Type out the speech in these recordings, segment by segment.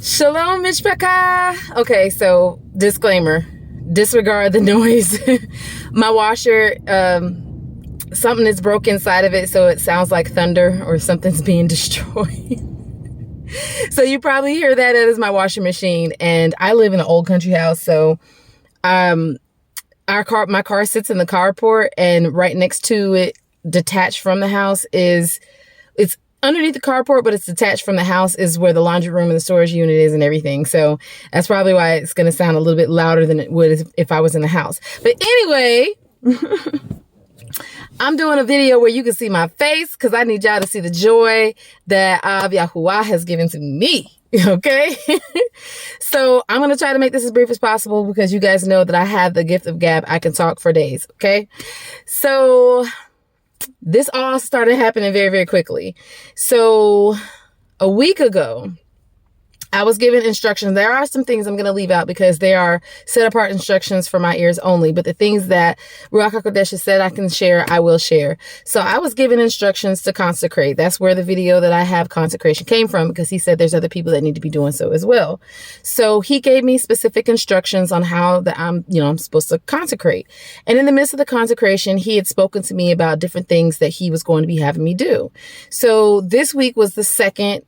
Shalom, Mishpaka. Okay, so disclaimer, disregard the noise. My washer, something is broke inside of it, so it sounds like thunder or something's being destroyed. So you probably hear that as my washing machine. And I live in an old country house, so my car sits in the carport, and right next to it, detached from the house, it's underneath the carport, but it's detached from the house, is where the laundry room and the storage unit is and everything. So that's probably why it's going to sound a little bit louder than it would if I was in the house. But anyway, I'm doing a video where you can see my face because I need y'all to see the joy that Av Yahuwah has given to me. Okay. So I'm going to try to make this as brief as possible because you guys know that I have the gift of gab. I can talk for days. Okay. So this all started happening very, very quickly. So a week ago, I was given instructions. There are some things I'm going to leave out because they are set apart instructions for my ears only. But the things that Ruach HaKodesh has said I can share, I will share. So I was given instructions to consecrate. That's where the video that I have consecration came from, because he said there's other people that need to be doing so as well. So he gave me specific instructions on how that I'm supposed to consecrate. And in the midst of the consecration, he had spoken to me about different things that he was going to be having me do. So this week was the second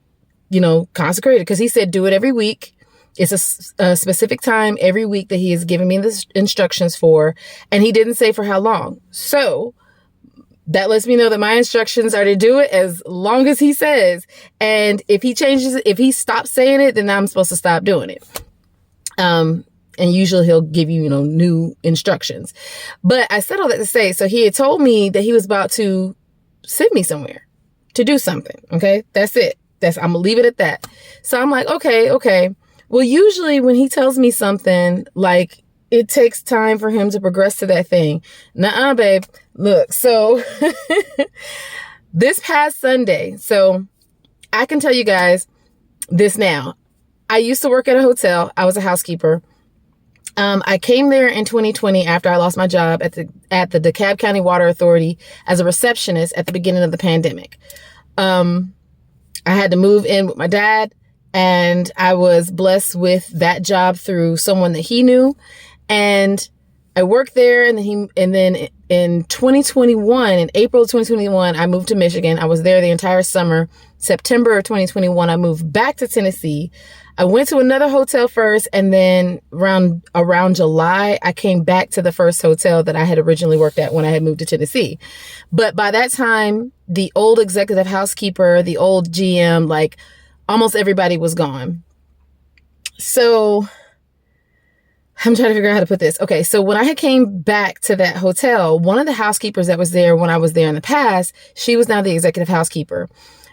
consecrated, because he said, do it every week. It's a specific time every week that he has given me the instructions for, and he didn't say for how long. So that lets me know that my instructions are to do it as long as he says. And if he stops saying it, then I'm supposed to stop doing it. And usually he'll give you, new instructions. But I said all that to say, so he had told me that he was about to send me somewhere to do something. Okay. That's it. I'm gonna leave it at that. So I'm like, okay. Well, usually when he tells me something, like, it takes time for him to progress to that thing. Nuh-uh, babe. Look, so this past Sunday, so I can tell you guys this now. I used to work at a hotel. I was a housekeeper. I came there in 2020 after I lost my job at the DeKalb County Water Authority as a receptionist at the beginning of the pandemic. I had to move in with my dad, and I was blessed with that job through someone that he knew. And I worked there, and then in 2021, in April of 2021, I moved to Michigan. I was there the entire summer. September of 2021, I moved back to Tennessee. I went to another hotel first, and then around July, I came back to the first hotel that I had originally worked at when I had moved to Tennessee. But by that time, the old executive housekeeper, the old GM, like, almost everybody was gone. So I'm trying to figure out how to put this. Okay, so when I had came back to that hotel, one of the housekeepers that was there when I was there in the past, she was now the executive housekeeper.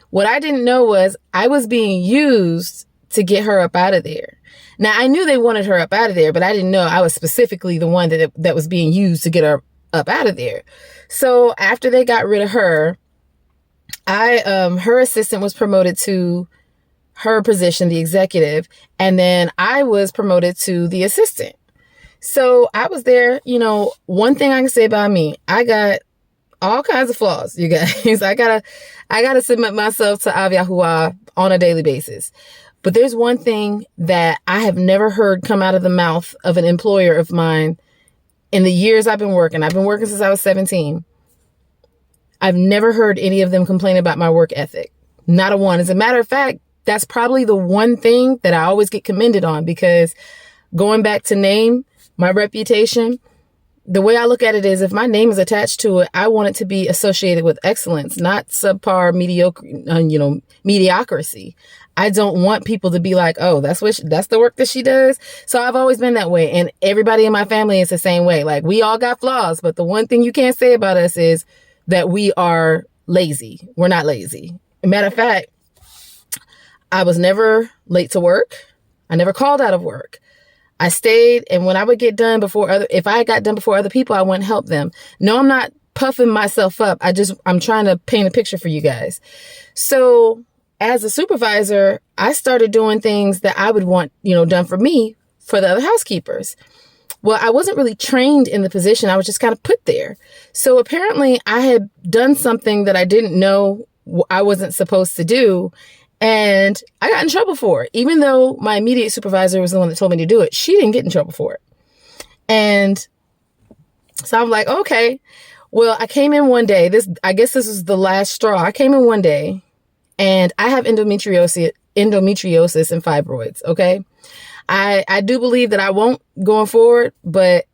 What I didn't know was I was being used to get her up out of there. Now, I knew they wanted her up out of there, but I didn't know I was specifically the one that was being used to get her up out of there. So after they got rid of her, her assistant was promoted to her position, the executive, and then I was promoted to the assistant. So I was there. One thing I can say about me, I got all kinds of flaws, you guys. I gotta submit myself to Av Yahuwah on a daily basis. But there's one thing that I have never heard come out of the mouth of an employer of mine in the years I've been working. I've been working since I was 17. I've never heard any of them complain about my work ethic. Not a one. As a matter of fact, that's probably the one thing that I always get commended on, because going back to name, my reputation, the way I look at it is, if my name is attached to it, I want it to be associated with excellence, not subpar mediocrity. I don't want people to be like, oh, that's the work that she does. So I've always been that way. And everybody in my family is the same way. Like, we all got flaws, but the one thing you can't say about us is that we are lazy. We're not lazy. Matter of fact, I was never late to work. I never called out of work. I stayed, and when I would get done if I got done before other people, I wouldn't help them. No, I'm not puffing myself up. I'm trying to paint a picture for you guys. So as a supervisor, I started doing things that I would want, done for me, for the other housekeepers. Well, I wasn't really trained in the position. I was just kind of put there. So apparently I had done something that I didn't know I wasn't supposed to do. And I got in trouble for it. Even though my immediate supervisor was the one that told me to do it, she didn't get in trouble for it. And so I'm like, okay, well, I came in one day. I guess this was the last straw. I came in one day and I have endometriosis and fibroids. Okay. I do believe that I won't going forward, but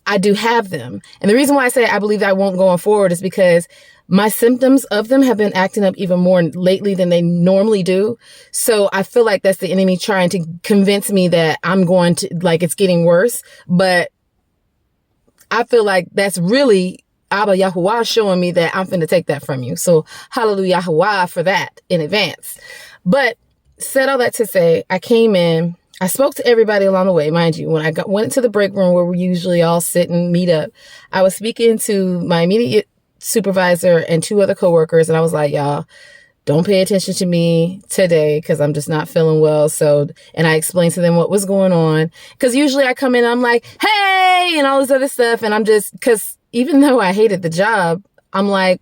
I do have them. And the reason why I say I believe that I won't going forward is because my symptoms of them have been acting up even more lately than they normally do. So I feel like that's the enemy trying to convince me that I'm going to, like, it's getting worse. But I feel like that's really Abba Yahuwah showing me that I'm finna take that from you. So hallelujah Yahuwah for that in advance. But said all that to say, I came in, I spoke to everybody along the way, mind you. When I went into the break room where we usually all sit and meet up, I was speaking to my immediate supervisor and 2 other coworkers. And I was like, y'all, don't pay attention to me today because I'm just not feeling well. So, and I explained to them what was going on. Because usually I come in and I'm like, hey, and all this other stuff. And I'm just, because even though I hated the job, I'm like,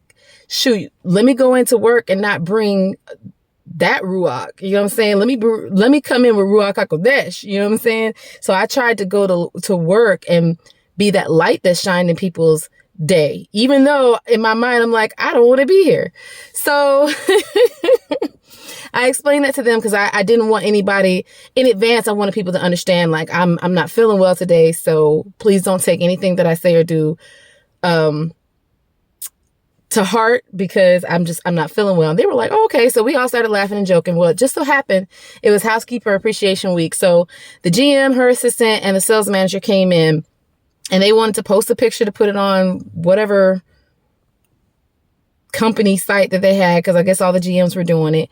shoot, let me go into work and not bring that Ruach. You know what I'm saying? Let me come in with Ruach HaKodesh. You know what I'm saying? So I tried to go to work and be that light that shined in people's day, even though in my mind, I'm like, I don't want to be here. So I explained that to them because I didn't want anybody in advance. I wanted people to understand, like, I'm not feeling well today. So please don't take anything that I say or do, to heart because I'm not feeling well. And they were like, oh, okay. So we all started laughing and joking. Well, it just so happened it was Housekeeper Appreciation Week. So the GM, her assistant, and the sales manager came in and they wanted to post a picture to put it on whatever company site that they had, because I guess all the GMs were doing it.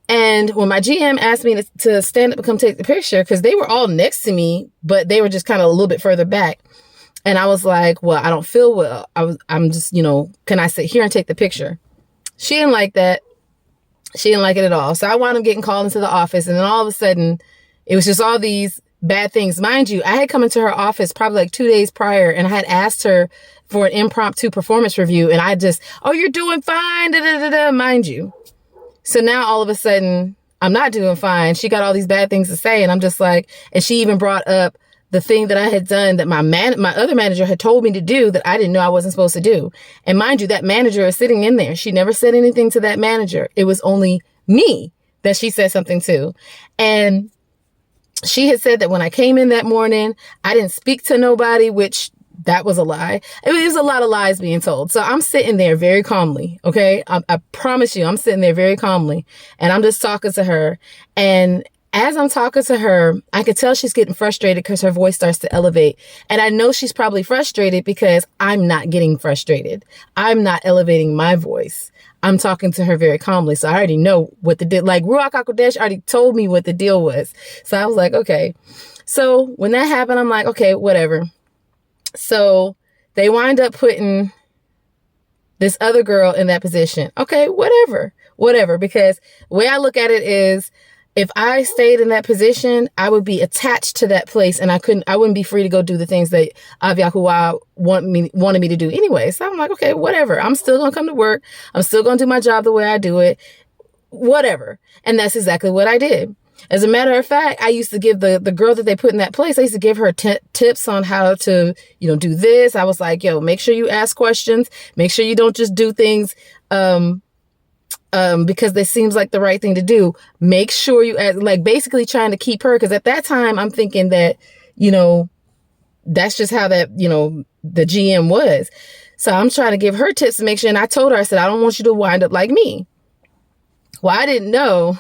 And when my GM asked me to stand up and come take the picture, because they were all next to me, but they were just kind of a little bit further back. And I was like, well, I don't feel well. I'm just, can I sit here and take the picture? She didn't like that. She didn't like it at all. So I wound up getting called into the office. And then all of a sudden, it was just all these bad things. Mind you, I had come into her office probably like 2 days prior and I had asked her for an impromptu performance review. And I just, oh, you're doing fine, mind you. So now all of a sudden, I'm not doing fine. She got all these bad things to say. And I'm just like, and she even brought up the thing that I had done that my other manager had told me to do that I didn't know I wasn't supposed to do. And mind you, that manager is sitting in there. She never said anything to that manager. It was only me that she said something to. And she had said that when I came in that morning, I didn't speak to nobody, which that was a lie. It was a lot of lies being told. So I'm sitting there very calmly. Okay. I promise you, I'm sitting there very calmly and I'm just talking to her. And as I'm talking to her, I could tell she's getting frustrated because her voice starts to elevate. And I know she's probably frustrated because I'm not getting frustrated. I'm not elevating my voice. I'm talking to her very calmly. So I already know what the deal, like Ruach HaKodesh already told me what the deal was. So I was like, okay. So when that happened, I'm like, okay, whatever. So they wind up putting this other girl in that position. Okay, whatever. Because the way I look at it is, if I stayed in that position, I would be attached to that place and I wouldn't be free to go do the things that Yahuwah wanted me to do anyway. So I'm like, okay, whatever. I'm still going to come to work. I'm still going to do my job the way I do it, whatever. And that's exactly what I did. As a matter of fact, I used to give the girl that they put in that place, I used to give her tips on how to, do this. I was like, yo, make sure you ask questions. Make sure you don't just do things, because this seems like the right thing to do. Make sure you ask, like basically trying to keep her. Cause at that time I'm thinking that, that's just how that, the GM was. So I'm trying to give her tips to make sure. And I told her, I said, I don't want you to wind up like me. Well, I didn't know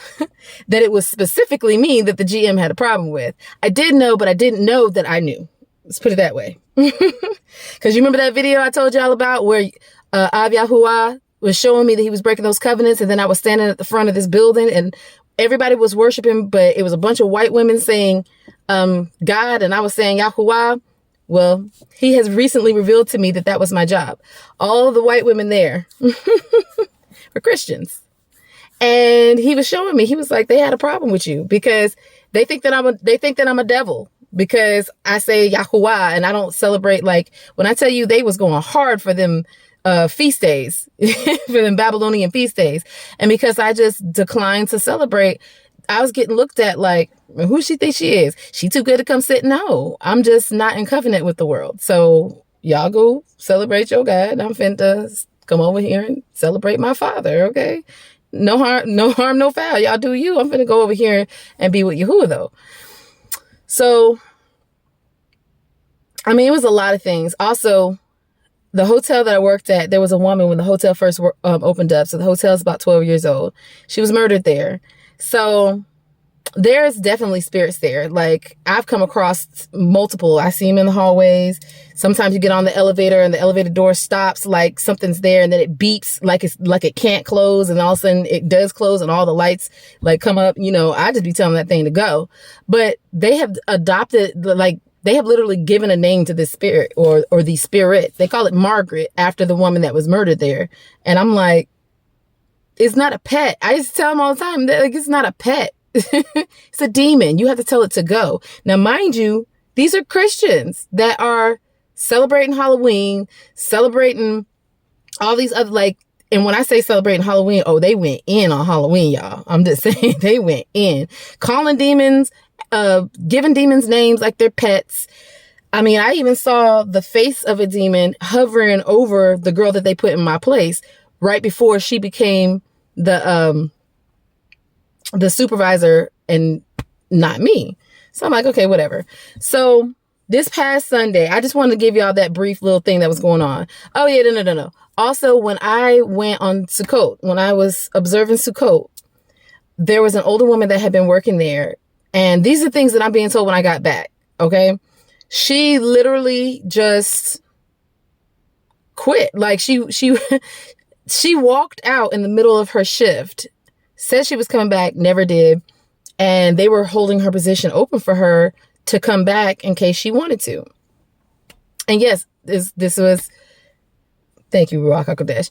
that it was specifically me that the GM had a problem with. I did know, but I didn't know that I knew. Let's put it that way. Cause you remember that video I told y'all about where, Av Yahuwah was showing me that he was breaking those covenants. And then I was standing at the front of this building and everybody was worshiping, but it was a bunch of white women saying, God. And I was saying Yahuwah. Well, he has recently revealed to me that that was my job. All the white women there were Christians. And he was showing me, he was like, they had a problem with you because they think that I'm a devil because I say Yahuwah and I don't celebrate. Like when I tell you they was going hard for them, feast days, for the Babylonian feast days. And because I just declined to celebrate, I was getting looked at like, who she think she is? She too good to come sit? No, I'm just not in covenant with the world. So y'all go celebrate your God. I'm finna come over here and celebrate my Father, okay? No harm, no foul. Y'all do you. I'm finna go over here and be with Yahuwah, though. So, I mean, it was a lot of things. Also, the hotel that I worked at, there was a woman when the hotel first opened up. So the hotel is about 12 years old. She was murdered there. So there's definitely spirits there. Like, I've come across multiple. I see them in the hallways. Sometimes you get on the elevator and the elevator door stops, like something's there, and then it beeps like it can't close, and all of a sudden it does close and all the lights like come up. You know, I just be telling that thing to go. But they have adopted, like, they have literally given a name to this spirit or the spirit. They call it Margaret after the woman that was murdered there. And I'm like, it's not a pet. I just tell them all the time that, like, it's not a pet. It's a demon. You have to tell it to go. Now, mind you, these are Christians that are celebrating Halloween, celebrating all these other, like, and when I say celebrating Halloween, oh, they went in on Halloween, y'all. I'm just saying they went in. Calling demons, giving demons names like they're pets. I mean, I even saw the face of a demon hovering over the girl that they put in my place right before she became the supervisor and not me. So I'm like, okay, whatever. So this past Sunday, I just wanted to give y'all that brief little thing that was going on. Oh yeah, no. Also, when I went on Sukkot, when I was observing Sukkot, there was an older woman that had been working there. And these are things that I'm being told when I got back. Okay. She literally just quit. Like she walked out in the middle of her shift, said she was coming back, never did. And they were holding her position open for her to come back in case she wanted to. And yes, this was, thank you, Ruach HaKodesh,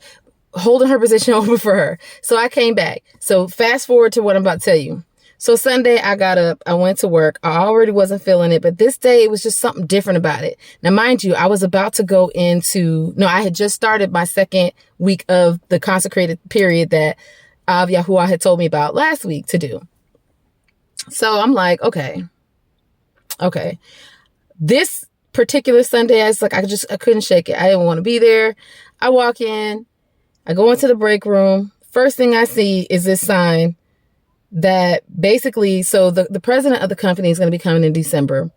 holding her position open for her. So I came back. So fast forward to what I'm about to tell you. So Sunday, I got up, I went to work. I already wasn't feeling it, but this day it was just something different about it. Now, mind you, I was about to go I had just started my second week of the consecrated period that Av Yahuwah had told me about last week to do. So I'm like, okay. This particular Sunday, I was like, I couldn't shake it. I didn't want to be there. I walk in, I go into the break room. First thing I see is this sign that basically, so the president of the company is going to be coming in December.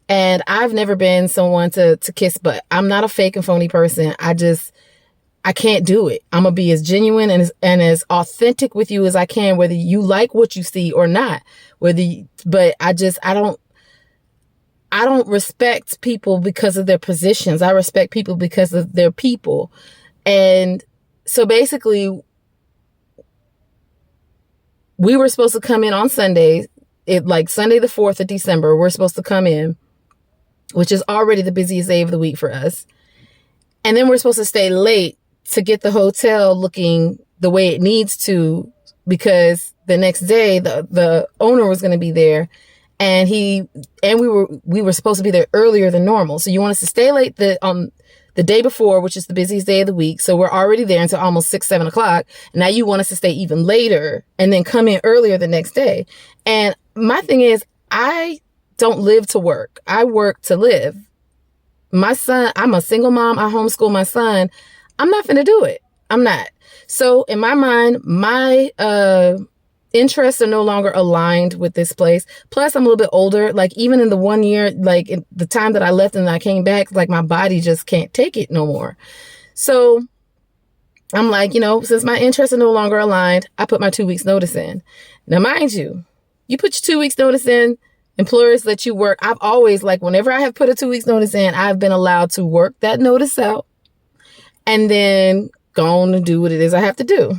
And I've never been someone to kiss butt. I'm not a fake and phony person. I can't do it. I'm going to be as genuine and as authentic with you as I can, whether you like what you see or not. But I don't respect people because of their positions. I respect people because of their people. And so basically, we were supposed to come in on Sunday, Sunday the 4th of December, we're supposed to come in, which is already the busiest day of the week for us. And then we're supposed to stay late to get the hotel looking the way it needs to, because the next day the owner was going to be there, and we were supposed to be there earlier than normal. So you want us to stay late the day before, which is the busiest day of the week. So we're already there until almost 6-7 o'clock. Now you want us to stay even later and then come in earlier the next day. And my thing is, I don't live to work. I work to live. My son, I'm a single mom. I homeschool my son. I'm not finna do it. I'm not. So in my mind, my interests are no longer aligned with this place. Plus, I'm a little bit older. Like, even in the 1 year, like in the time that I left and I came back, like my body just can't take it no more. So I'm like, since my interests are no longer aligned, I put my 2 weeks notice in. Now, mind you, you put your 2 weeks notice in, employers let you work. I've always, whenever I have put a 2 weeks notice in, I've been allowed to work that notice out and then go on and do what it is I have to do.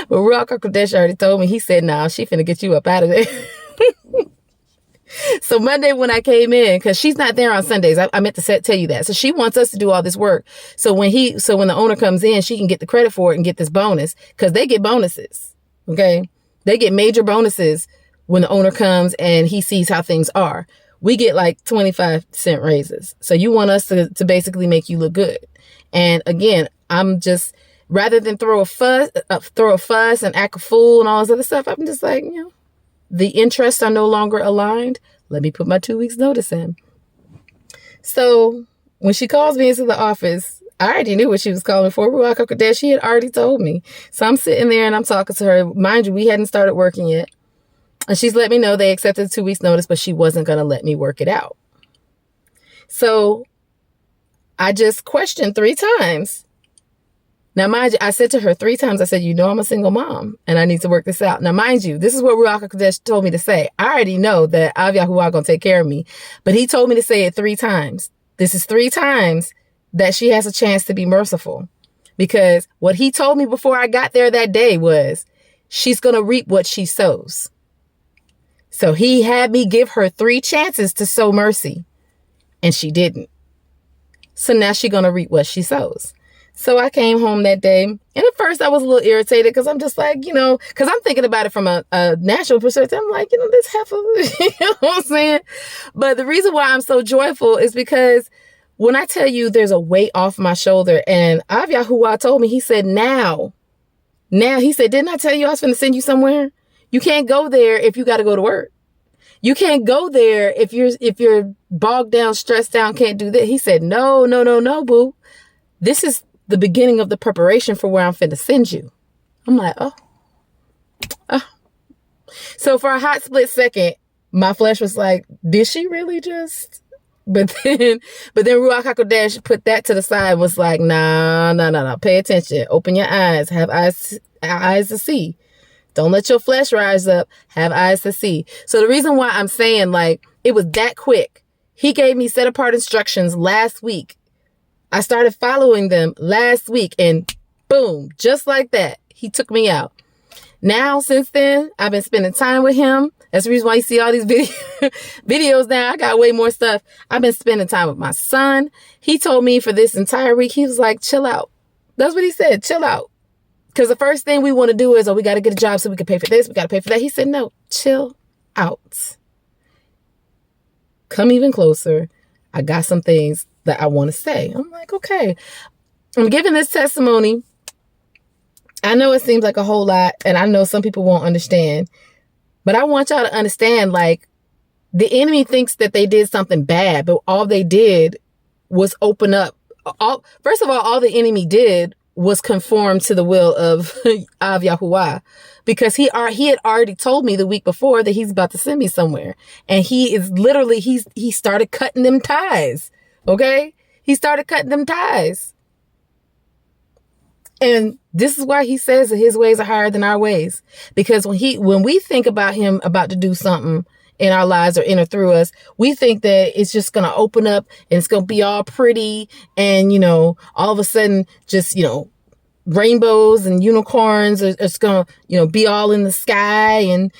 But Ruach HaKodesh already told me, he said, nah, she finna get you up out of there. So Monday when I came in, because she's not there on Sundays, I meant to tell you that. So she wants us to do all this work. So when the owner comes in, she can get the credit for it and get this bonus, because they get bonuses. Okay. They get major bonuses when the owner comes and he sees how things are. We get 25-cent raises. So you want us to basically make you look good. And again, I'm just, rather than throw a fuss and act a fool and all this other stuff, I'm just like, the interests are no longer aligned. Let me put my 2 weeks notice in. So when she calls me into the office, I already knew what she was calling for. Ruach HaKodesh, she had already told me. So I'm sitting there and I'm talking to her. Mind you, we hadn't started working yet. And she's let me know they accepted 2 weeks notice, but she wasn't going to let me work it out. So I just questioned 3 times. Now, mind you, I said to her 3 times, I said, I'm a single mom and I need to work this out. Now, mind you, this is what Ruach HaKodesh told me to say. I already know that Av Yahuwah going to take care of me, but he told me to say it 3 times. This is 3 times that she has a chance to be merciful, because what he told me before I got there that day was she's going to reap what she sows. So he had me give her 3 chances to sow mercy, and she didn't. So now she's going to reap what she sows. So I came home that day, and at first I was a little irritated because I'm just like, because I'm thinking about it from a national perspective. I'm like, this heifer, you know what I'm saying? But the reason why I'm so joyful is because when I tell you there's a weight off my shoulder, and Av Yahuwah told me, he said, now, he said, didn't I tell you I was going to send you somewhere? You can't go there if you got to go to work. You can't go there if you're bogged down, stressed down, can't do that. He said, no, boo. This is the beginning of the preparation for where I'm finna send you. I'm like, oh. So for a hot split second, my flesh was like, did she really just? But then Ruach HaKodesh put that to the side, was like, nah. Pay attention. Open your eyes. Have eyes to see. Don't let your flesh rise up. Have eyes to see. So the reason why I'm saying, like, it was that quick. He gave me set apart instructions last week. I started following them last week, and boom, just like that, he took me out. Now, since then, I've been spending time with him. That's the reason why you see all these videos now. I got way more stuff. I've been spending time with my son. He told me for this entire week, he was like, chill out. That's what he said, chill out. Because the first thing we want to do is, we got to get a job so we can pay for this. We got to pay for that. He said, no, chill out. Come even closer. I got some things that I want to say. I'm like, okay. I'm giving this testimony. I know it seems like a whole lot, and I know some people won't understand. But I want y'all to understand, like, the enemy thinks that they did something bad, but all they did was open up. First of all the enemy did was conform to the will of Av Yahuwah, because he had already told me the week before that he's about to send me somewhere. And he is literally, he started cutting them ties. Okay? He started cutting them ties. And this is why he says that his ways are higher than our ways. Because when we think about him about to do something in our lives or enter through us, we think that it's just going to open up and it's going to be all pretty. And, all of a sudden just, rainbows and unicorns. It's going to, be all in the sky and,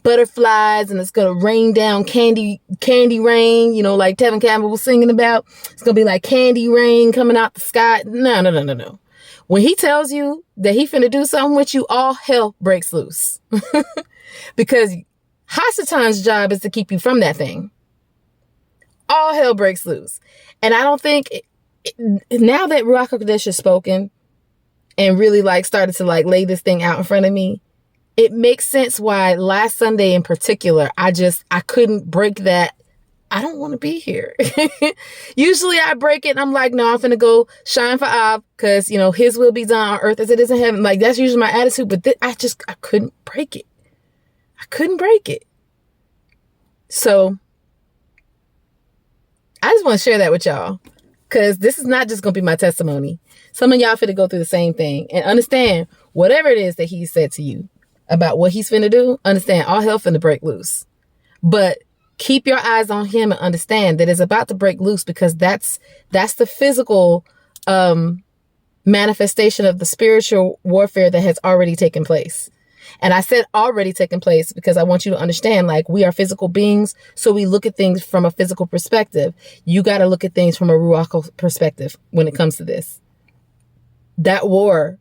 butterflies, and it's going to rain down candy rain, like Tevin Campbell was singing about. It's going to be like candy rain coming out the sky. No. When he tells you that he finna do something with you, all hell breaks loose. Because Hasatan's job is to keep you from that thing. All hell breaks loose. And I don't think, now that Ruach HaKodesh has spoken and really started to lay this thing out in front of me, it makes sense why last Sunday in particular, I couldn't break that. I don't want to be here. Usually I break it and I'm like, no, I'm finna go shine for Ab, because, his will be done on earth as it is in heaven. Like, that's usually my attitude, but I couldn't break it. I couldn't break it. So I just want to share that with y'all, because this is not just going to be my testimony. Some of y'all finna go through the same thing and understand whatever it is that he said to you about what he's finna do. Understand all hell finna break loose, but keep your eyes on him and understand that it's about to break loose, because that's the physical manifestation of the spiritual warfare that has already taken place. And I said already taken place because I want you to understand, we are physical beings, so we look at things from a physical perspective. You got to look at things from a Ruach perspective when it comes to this. That war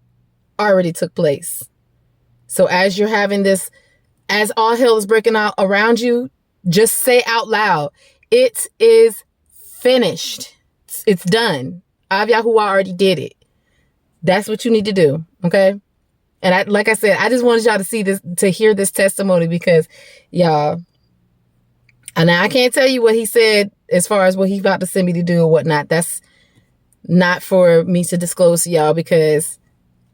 already took place. So as you're having this, as all hell is breaking out around you, just say out loud, it is finished. It's done. Av Yahuwah already did it. That's what you need to do. Okay. And like I said, I just wanted y'all to see this, to hear this testimony, because y'all, and I can't tell you what he said as far as what he's about to send me to do or whatnot. That's not for me to disclose to y'all, because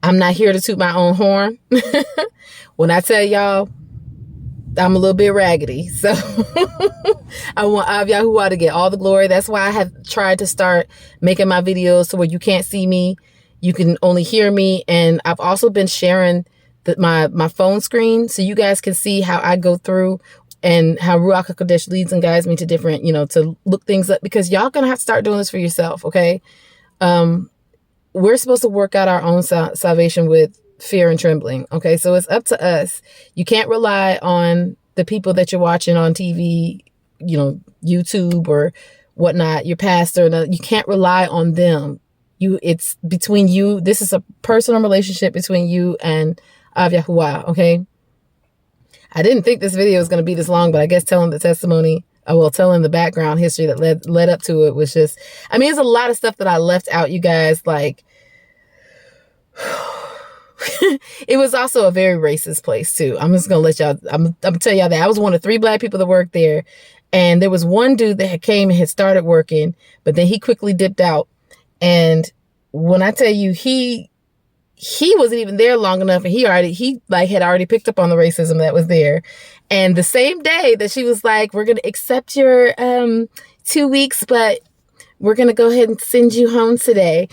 I'm not here to toot my own horn. When I tell y'all, I'm a little bit raggedy. So I want Av Yahuwah to get all the glory. That's why I have tried to start making my videos so where you can't see me. You can only hear me. And I've also been sharing my phone screen so you guys can see how I go through and how Ruach HaKodesh leads and guides me to different, to look things up, because y'all gonna have to start doing this for yourself, okay? We're supposed to work out our own salvation with fear and trembling, okay? So it's up to us. You can't rely on the people that you're watching on TV, YouTube or whatnot, your pastor. You can't rely on them. It's between you. This is a personal relationship between you and Av Yahuwah, okay? I didn't think this video was going to be this long, but I guess telling the testimony, telling the background history that led up to it was just, there's a lot of stuff that I left out, you guys, like, it was also a very racist place too. I'm just going to let y'all, I'm going to tell y'all that I was one of 3 black people that worked there. And there was one dude that had came and had started working, but then he quickly dipped out. And when I tell you, he wasn't even there long enough, and he had already picked up on the racism that was there. And the same day that she was like, we're going to accept your 2 weeks, but we're going to go ahead and send you home today.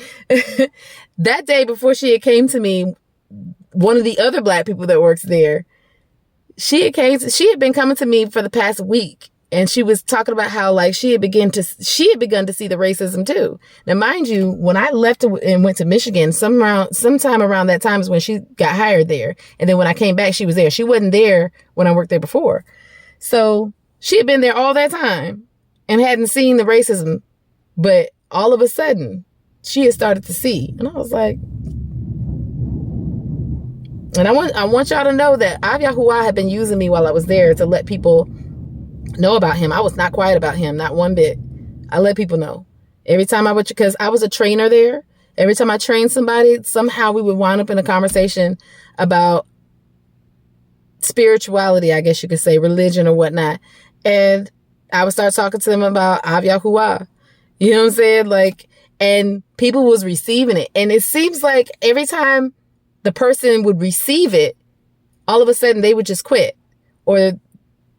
That day before she had came to me, one of the other black people that works there, she had been coming to me for the past week. And she was talking about how, like, she had begun to see the racism too. Now, mind you, when I left and went to Michigan, sometime around that time is when she got hired there. And then when I came back, she was there. She wasn't there when I worked there before. So she had been there all that time and hadn't seen the racism. But all of a sudden, she had started to see. And I was like, and I want y'all to know that Av Yahuwah had been using me while I was there to let people know about him. I was not quiet about him, not one bit. I let people know. Every time because I was a trainer there. Every time I trained somebody, somehow we would wind up in a conversation about spirituality, I guess you could say, religion or whatnot. And I would start talking to them about Av Yahuwah. You know what I'm saying? Like, and people was receiving it. And it seems like every time the person would receive it, all of a sudden they would just quit, or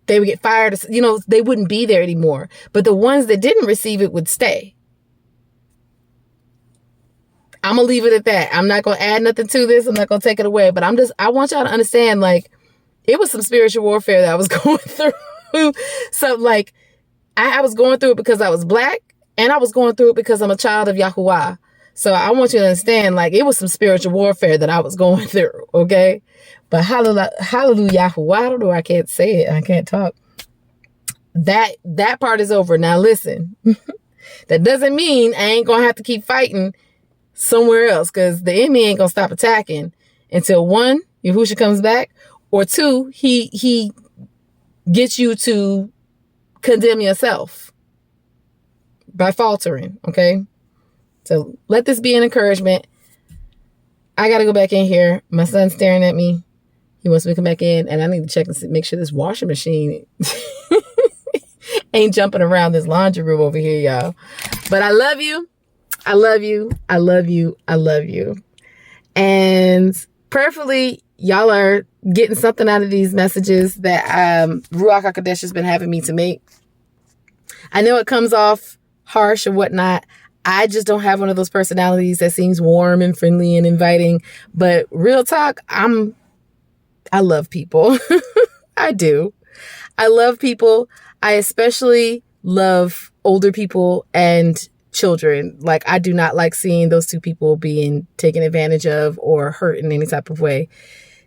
they would get fired. They wouldn't be there anymore. But the ones that didn't receive it would stay. I'm going to leave it at that. I'm not going to add nothing to this. I'm not going to take it away. But I want y'all to understand, like, it was some spiritual warfare that I was going through. So, like, I was going through it because I was black, and I was going through it because I'm a child of Yahuwah. So I want you to understand, like, it was some spiritual warfare that I was going through, okay? But hallelujah, Yahuwah, I don't know, I can't say it. I can't talk. That part is over. Now listen, that doesn't mean I ain't going to have to keep fighting somewhere else, because the enemy ain't going to stop attacking until 1, Yahushua comes back, or 2, he gets you to condemn yourself by faltering, okay? So let this be an encouragement. I got to go back in here. My son's staring at me. He wants me to come back in, and I need to check and make sure this washing machine ain't jumping around this laundry room over here, y'all. But I love you. I love you. I love you. I love you. And prayerfully, y'all are getting something out of these messages that Ruach HaKodesh has been having me to make. I know it comes off harsh or whatnot. I just don't have one of those personalities that seems warm and friendly and inviting. But real talk, I love people. I do. I love people. I especially love older people and children. Like, I do not like seeing those two people being taken advantage of or hurt in any type of way.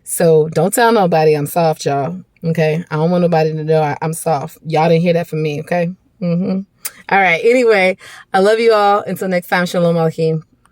So don't tell nobody I'm soft, y'all. Okay? I don't want nobody to know I'm soft. Y'all didn't hear that from me, okay? All right. Anyway, I love you all. Until next time, Shalom Aleichem.